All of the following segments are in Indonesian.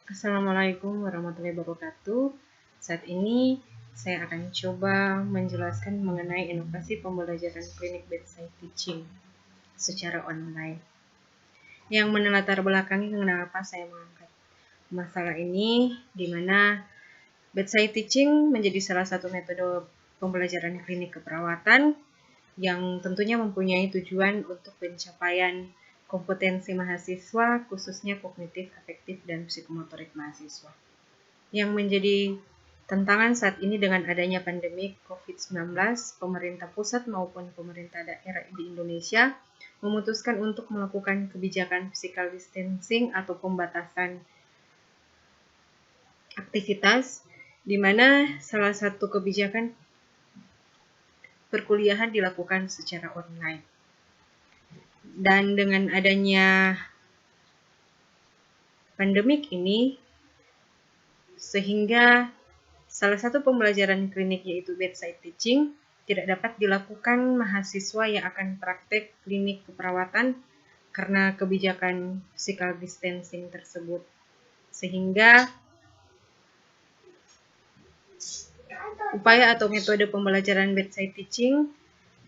Assalamualaikum warahmatullahi wabarakatuh. Saat ini saya akan coba menjelaskan mengenai inovasi pembelajaran klinik bedside teaching secara online. Yang menelatar belakangi kenapa saya mengangkat masalah ini, di mana bedside teaching menjadi salah satu metode pembelajaran klinik keperawatan yang tentunya mempunyai tujuan untuk pencapaian kompetensi mahasiswa, khususnya kognitif, afektif, dan psikomotorik mahasiswa. Yang menjadi tantangan saat ini dengan adanya pandemi COVID-19, pemerintah pusat maupun pemerintah daerah di Indonesia memutuskan untuk melakukan kebijakan physical distancing atau pembatasan aktivitas, di mana salah satu kebijakan perkuliahan dilakukan secara online. Dan dengan adanya pandemik ini, sehingga salah satu pembelajaran klinik yaitu bedside teaching tidak dapat dilakukan mahasiswa yang akan praktek klinik keperawatan karena kebijakan physical distancing tersebut. Sehingga upaya atau metode pembelajaran bedside teaching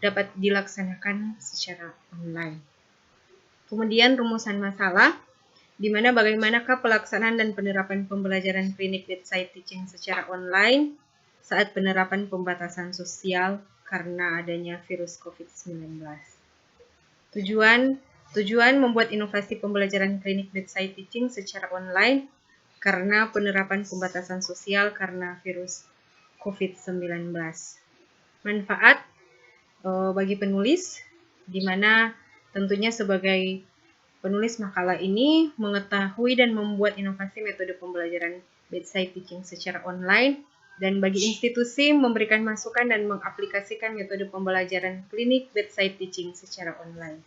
dapat dilaksanakan secara online. Kemudian rumusan masalah, di mana bagaimanakah pelaksanaan dan penerapan pembelajaran klinik bedside teaching secara online saat penerapan pembatasan sosial karena adanya virus COVID-19. Tujuan membuat inovasi pembelajaran klinik bedside teaching secara online karena penerapan pembatasan sosial karena virus COVID-19. Manfaat bagi penulis, di mana tentunya sebagai penulis makalah ini mengetahui dan membuat inovasi metode pembelajaran bedside teaching secara online, dan bagi institusi memberikan masukan dan mengaplikasikan metode pembelajaran klinik bedside teaching secara online.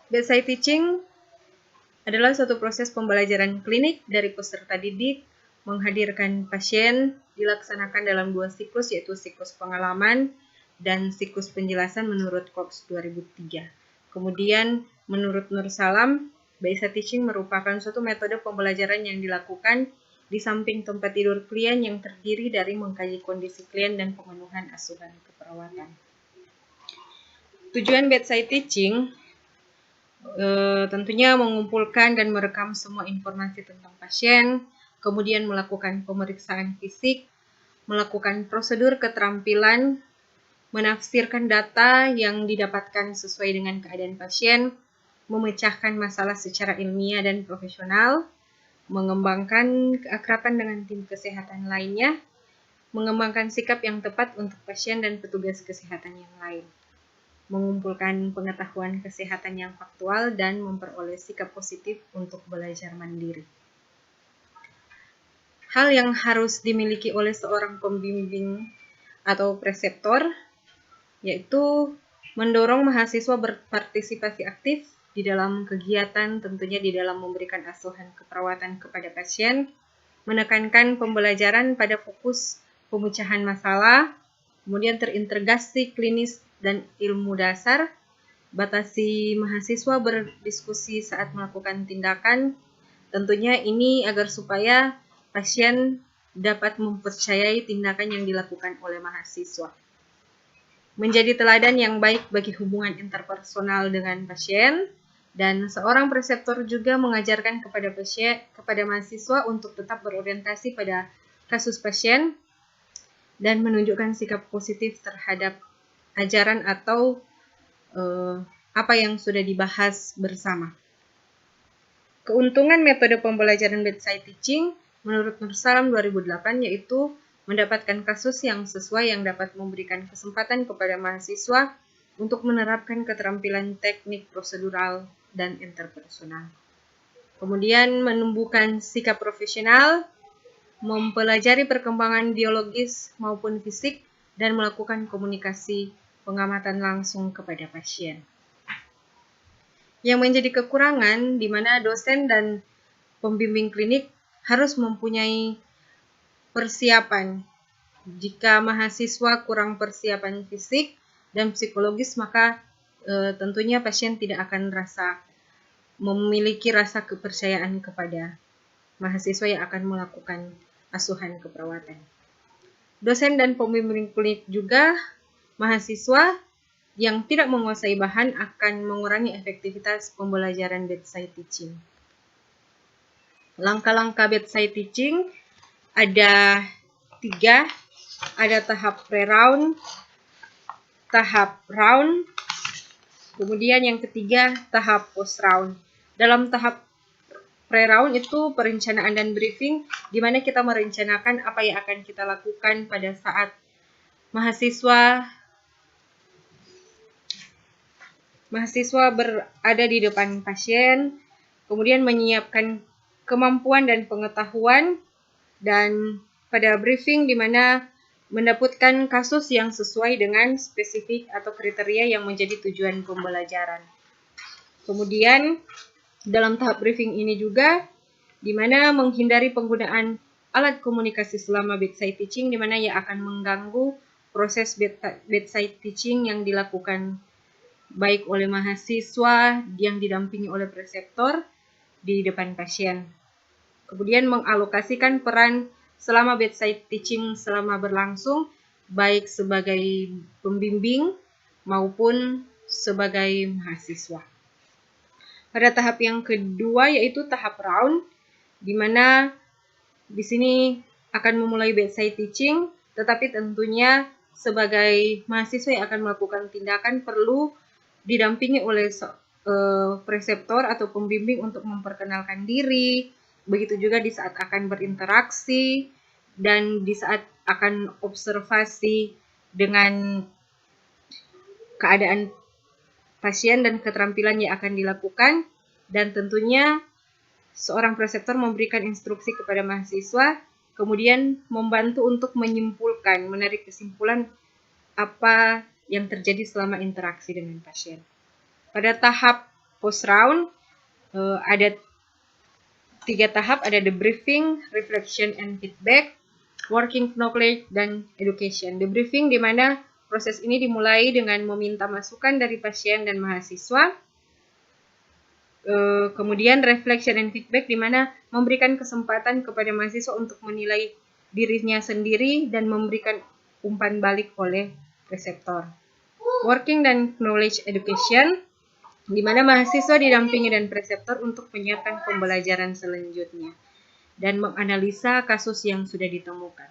Bedside teaching adalah suatu proses pembelajaran klinik dari peserta didik menghadirkan pasien, dilaksanakan dalam 2 siklus, yaitu siklus pengalaman dan siklus penjelasan menurut Cox 2003. Kemudian menurut Nur Salam, bedside teaching merupakan suatu metode pembelajaran yang dilakukan di samping tempat tidur klien yang terdiri dari mengkaji kondisi klien dan pemenuhan asuhan keperawatan. Tujuan bedside teaching tentunya mengumpulkan dan merekam semua informasi tentang pasien, kemudian melakukan pemeriksaan fisik, melakukan prosedur keterampilan, menafsirkan data yang didapatkan sesuai dengan keadaan pasien, memecahkan masalah secara ilmiah dan profesional, mengembangkan keakraban dengan tim kesehatan lainnya, mengembangkan sikap yang tepat untuk pasien dan petugas kesehatan yang lain, mengumpulkan pengetahuan kesehatan yang faktual, dan memperoleh sikap positif untuk belajar mandiri. Hal yang harus dimiliki oleh seorang pembimbing atau preseptor yaitu mendorong mahasiswa berpartisipasi aktif di dalam kegiatan, tentunya di dalam memberikan asuhan keperawatan kepada pasien, menekankan pembelajaran pada fokus pemecahan masalah, kemudian terintegrasi klinis dan ilmu dasar, batasi mahasiswa berdiskusi saat melakukan tindakan, tentunya ini agar supaya pasien dapat mempercayai tindakan yang dilakukan oleh mahasiswa. Menjadi teladan yang baik bagi hubungan interpersonal dengan pasien, dan seorang preseptor juga mengajarkan kepada mahasiswa untuk tetap berorientasi pada kasus pasien dan menunjukkan sikap positif terhadap ajaran atau apa yang sudah dibahas bersama. Keuntungan metode pembelajaran bedside teaching menurut Nur Salam 2008 yaitu mendapatkan kasus yang sesuai yang dapat memberikan kesempatan kepada mahasiswa untuk menerapkan keterampilan teknik prosedural dan interpersonal. Kemudian menumbuhkan sikap profesional, mempelajari perkembangan biologis maupun fisik, dan melakukan komunikasi pengamatan langsung kepada pasien. Yang menjadi kekurangan di mana dosen dan pembimbing klinik harus mempunyai persiapan. Jika mahasiswa kurang persiapan fisik dan psikologis, maka tentunya pasien tidak akan merasa memiliki rasa kepercayaan kepada mahasiswa yang akan melakukan asuhan keperawatan. Dosen dan pembimbing klinik juga mahasiswa yang tidak menguasai bahan akan mengurangi efektivitas pembelajaran bedside teaching. Langkah-langkah bedside teaching ada 3, ada tahap pre-round, tahap round, kemudian yang ketiga tahap post-round. Dalam tahap pre-round itu perencanaan dan briefing, di mana kita merencanakan apa yang akan kita lakukan pada saat mahasiswa berada di depan pasien, kemudian menyiapkan kemampuan dan pengetahuan, dan pada briefing di mana mendapatkan kasus yang sesuai dengan spesifik atau kriteria yang menjadi tujuan pembelajaran. Kemudian dalam tahap briefing ini juga di mana menghindari penggunaan alat komunikasi selama bedside teaching, di mana ia akan mengganggu proses bedside teaching yang dilakukan baik oleh mahasiswa yang didampingi oleh preseptor di depan pasien. Kemudian mengalokasikan peran selama bedside teaching selama berlangsung, baik sebagai pembimbing maupun sebagai mahasiswa. Pada tahap yang kedua yaitu tahap round, di mana di sini akan memulai bedside teaching, tetapi tentunya sebagai mahasiswa yang akan melakukan tindakan perlu didampingi oleh preseptor atau pembimbing untuk memperkenalkan diri, begitu juga di saat akan berinteraksi dan di saat akan observasi dengan keadaan pasien dan keterampilan yang akan dilakukan, dan tentunya seorang preseptor memberikan instruksi kepada mahasiswa, kemudian membantu untuk menyimpulkan, menarik kesimpulan apa yang terjadi selama interaksi dengan pasien. Pada tahap post-round ada 3 tahap, ada debriefing, reflection and feedback, working knowledge, dan education. Debriefing di mana proses ini dimulai dengan meminta masukan dari pasien dan mahasiswa. Kemudian reflection and feedback di mana memberikan kesempatan kepada mahasiswa untuk menilai dirinya sendiri dan memberikan umpan balik oleh preseptor. Working dan knowledge education di mana mahasiswa didampingi dan preseptor untuk menyiapkan pembelajaran selanjutnya dan menganalisa kasus yang sudah ditemukan.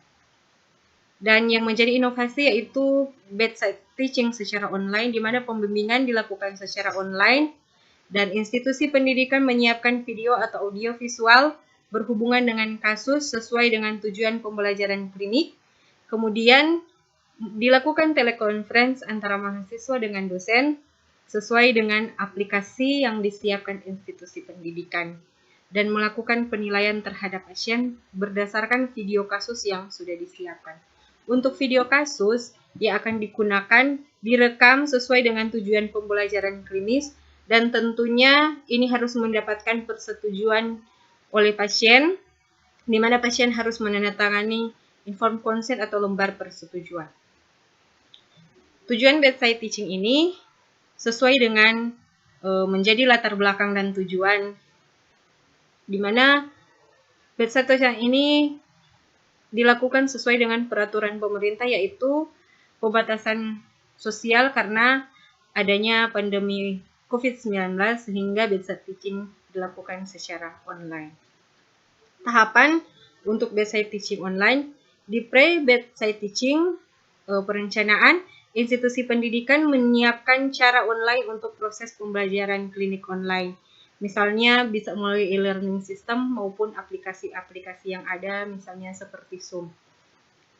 Dan yang menjadi inovasi yaitu bedside teaching secara online, di mana pembimbingan dilakukan secara online dan institusi pendidikan menyiapkan video atau audio visual berhubungan dengan kasus sesuai dengan tujuan pembelajaran klinik. Kemudian dilakukan telekonferensi antara mahasiswa dengan dosen sesuai dengan aplikasi yang disiapkan institusi pendidikan dan melakukan penilaian terhadap pasien berdasarkan video kasus yang sudah disiapkan. Untuk video kasus yang akan digunakan direkam sesuai dengan tujuan pembelajaran klinis dan tentunya ini harus mendapatkan persetujuan oleh pasien, di mana pasien harus menandatangani inform consent atau lembar persetujuan. Tujuan bedside teaching ini sesuai dengan menjadi latar belakang dan tujuan, di mana bedside teaching ini dilakukan sesuai dengan peraturan pemerintah yaitu pembatasan sosial karena adanya pandemi COVID-19 sehingga bedside teaching dilakukan secara online. Tahapan untuk bedside teaching online, di pre-bedside teaching perencanaan, institusi pendidikan menyiapkan cara online untuk proses pembelajaran klinik online. Misalnya bisa melalui e-learning system maupun aplikasi-aplikasi yang ada, misalnya seperti Zoom.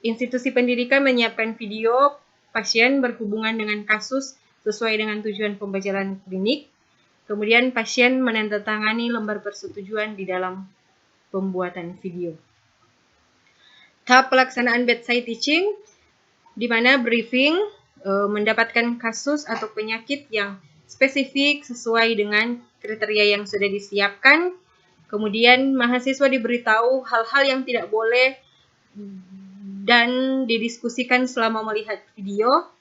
Institusi pendidikan menyiapkan video pasien berhubungan dengan kasus sesuai dengan tujuan pembelajaran klinik. Kemudian pasien menandatangani lembar persetujuan di dalam pembuatan video. Tahap pelaksanaan bedside teaching, di mana briefing mendapatkan kasus atau penyakit yang spesifik sesuai dengan kriteria yang sudah disiapkan. Kemudian mahasiswa diberitahu hal-hal yang tidak boleh dan didiskusikan selama melihat video.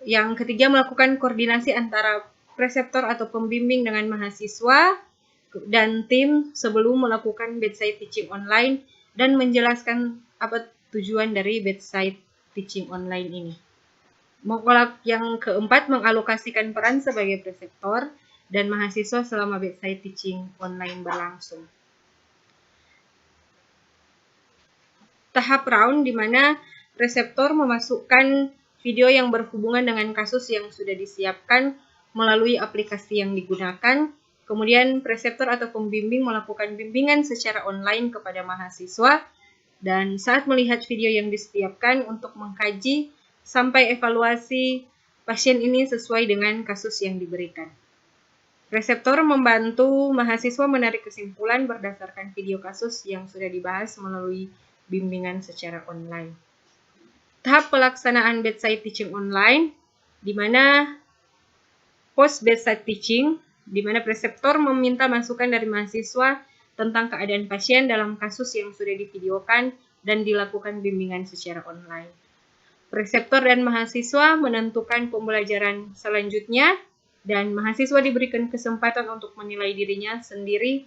Yang ketiga, melakukan koordinasi antara preseptor atau pembimbing dengan mahasiswa dan tim sebelum melakukan bedside teaching online dan menjelaskan apa tujuan dari bedside teaching online ini. Yang keempat, mengalokasikan peran sebagai preseptor dan mahasiswa selama bedside teaching online berlangsung. Tahap round di mana preseptor memasukkan video yang berhubungan dengan kasus yang sudah disiapkan melalui aplikasi yang digunakan. Kemudian preseptor atau pembimbing melakukan bimbingan secara online kepada mahasiswa dan saat melihat video yang disiapkan untuk mengkaji sampai evaluasi pasien ini sesuai dengan kasus yang diberikan. Preseptor membantu mahasiswa menarik kesimpulan berdasarkan video kasus yang sudah dibahas melalui bimbingan secara online. Tahap pelaksanaan bedside teaching online, di mana post bedside teaching, di mana preseptor meminta masukan dari mahasiswa tentang keadaan pasien dalam kasus yang sudah divideokan dan dilakukan bimbingan secara online. Preseptor dan mahasiswa menentukan pembelajaran selanjutnya dan mahasiswa diberikan kesempatan untuk menilai dirinya sendiri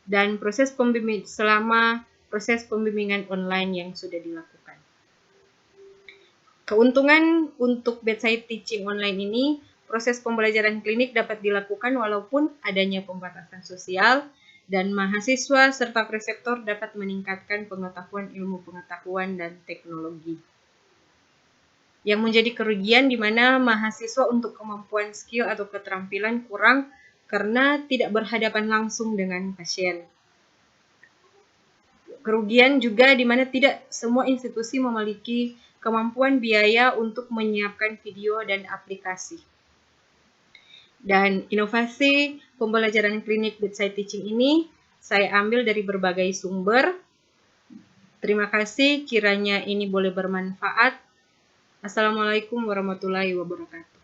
dan proses pembimbing selama proses pembimbingan online yang sudah dilakukan. Keuntungan untuk bedside teaching online ini, proses pembelajaran klinik dapat dilakukan walaupun adanya pembatasan sosial dan mahasiswa serta preseptor dapat meningkatkan pengetahuan ilmu pengetahuan dan teknologi. Yang menjadi kerugian di mana mahasiswa untuk kemampuan skill atau keterampilan kurang karena tidak berhadapan langsung dengan pasien. Kerugian juga di mana tidak semua institusi memiliki kemampuan biaya untuk menyiapkan video dan aplikasi. Dan inovasi pembelajaran klinik bedside teaching ini saya ambil dari berbagai sumber. Terima kasih, kiranya ini boleh bermanfaat. Assalamualaikum warahmatullahi wabarakatuh.